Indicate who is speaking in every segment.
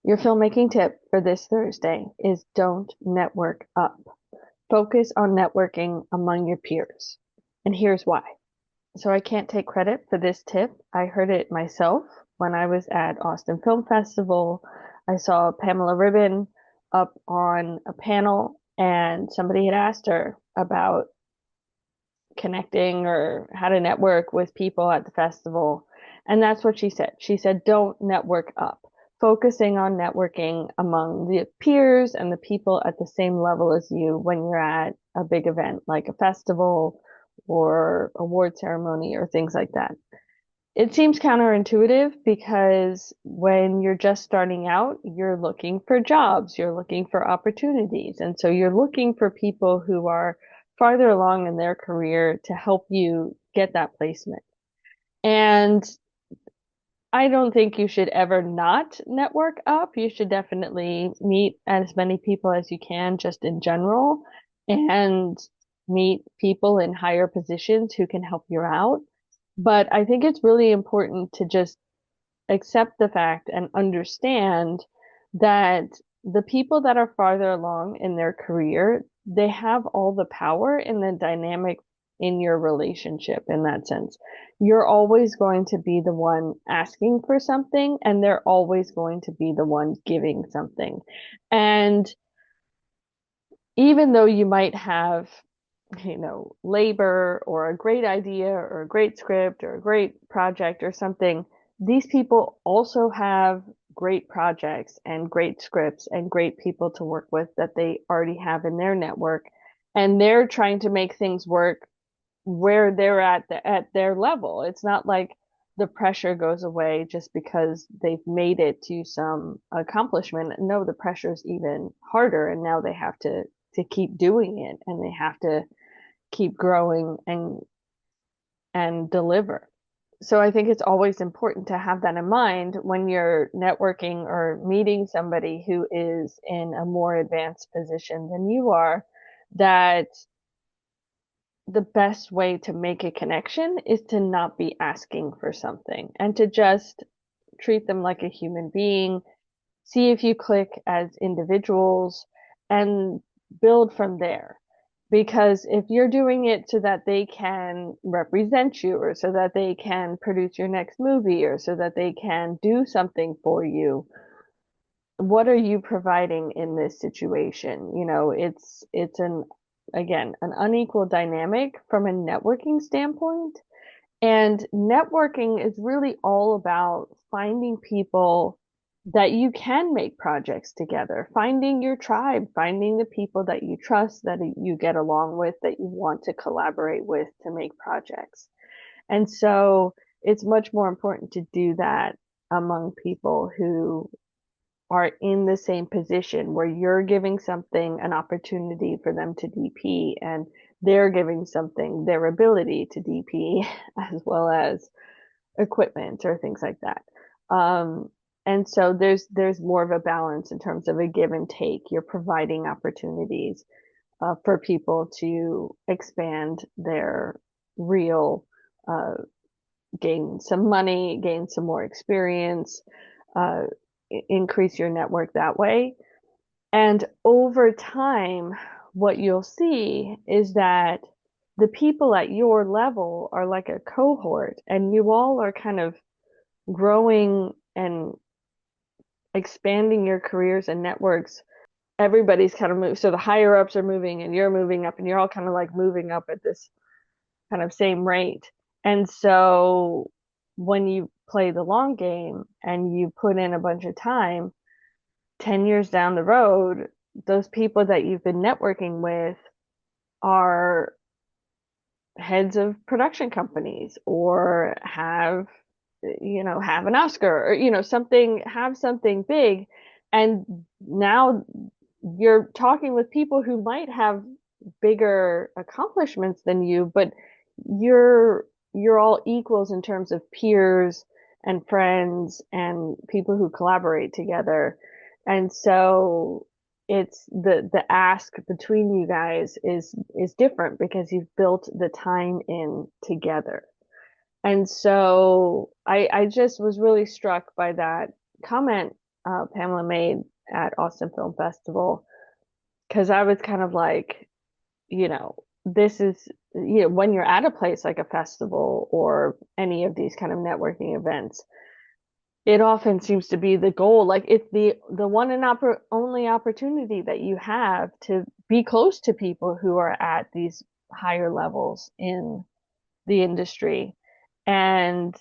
Speaker 1: Your filmmaking tip for this Thursday is don't network up. Focus on networking among your peers. And here's why. So I can't take credit for this tip. I heard it myself when I was at Austin Film Festival. I saw Pamela Ribon up on a panel and somebody had asked her about connecting or how to network with people at the festival. And that's what she said. She said, don't network up, focusing on networking among the peers and the people at the same level as you when you're at a big event like a festival or award ceremony or things like that. It seems counterintuitive because when you're just starting out, you're looking for jobs, you're looking for opportunities. And so you're looking for people who are farther along in their career to help you get that placement. And I don't think you should ever not network up. You should definitely meet as many people as you can, just in general, and meet people in higher positions who can help you out. But I think it's really important to just accept the fact and understand that the people that are farther along in their career, they have all the power in the dynamic in your relationship in that sense. You're always going to be the one asking for something, and they're always going to be the one giving something. And even though you might have labor or a great idea or a great script or a great project or something, these people also have great projects and great scripts and great people to work with that they already have in their network. And they're trying to make things work where they're at their level. It's not like the pressure goes away just because they've made it to some accomplishment. No, the pressure's even harder, and now they have to keep doing it, and they have to keep growing and deliver. So I think it's always important to have that in mind when you're networking or meeting somebody who is in a more advanced position than you are, that the best way to make a connection is to not be asking for something and to just treat them like a human being, see if you click as individuals, and build from there. Because if you're doing it so that they can represent you, or so that they can produce your next movie, or so that they can do something for you, what are you providing in this situation? It's an unequal dynamic from a networking standpoint. And networking is really all about finding people that you can make projects together, finding your tribe, finding the people that you trust, that you get along with, that you want to collaborate with to make projects. And so it's much more important to do that among people who are in the same position where you're giving something an opportunity for them to DP and they're giving something their ability to DP as well as equipment or things like that. Um, and so there's more of a balance in terms of a give and take. You're providing opportunities for people to expand their real, uh, gain some money, gain some more experience, uh, increase your network that way. And over time, what you'll see is that the people at your level are like a cohort, and you all are kind of growing and expanding your careers and networks. Everybody's kind of moved. So the higher ups are moving and you're moving up, and you're all kind of like moving up at this kind of same rate. And so when you play the long game and you put in a bunch of time, 10 years down the road, those people that you've been networking with are heads of production companies or have an Oscar or something, have something big. And now you're talking with people who might have bigger accomplishments than you, but you're you're all equals in terms of peers and friends and people who collaborate together. And so it's the ask between you guys is different because you've built the time in together. And so I just was really struck by that comment Pamela made at Austin Film Festival, because I was kind of like, this is, when you're at a place like a festival or any of these kind of networking events, it often seems to be the goal. Like it's the one and only opportunity that you have to be close to people who are at these higher levels in the industry. And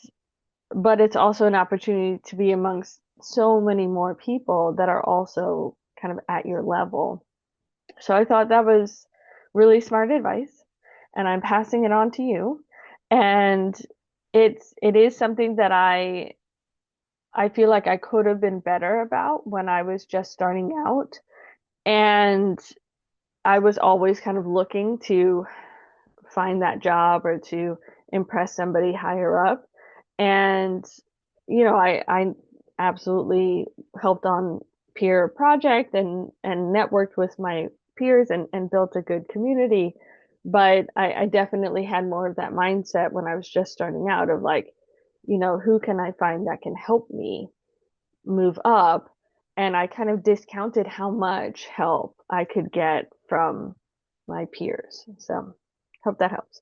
Speaker 1: but it's also an opportunity to be amongst so many more people that are also kind of at your level. So I thought that was really smart advice, and I'm passing it on to you. And it is something that I feel like I could have been better about when I was just starting out. And I was always kind of looking to find that job or to impress somebody higher up. And, I absolutely helped on peer project and networked with my peers and built a good community. But I definitely had more of that mindset when I was just starting out of like, who can I find that can help me move up? And I kind of discounted how much help I could get from my peers. So hope that helps.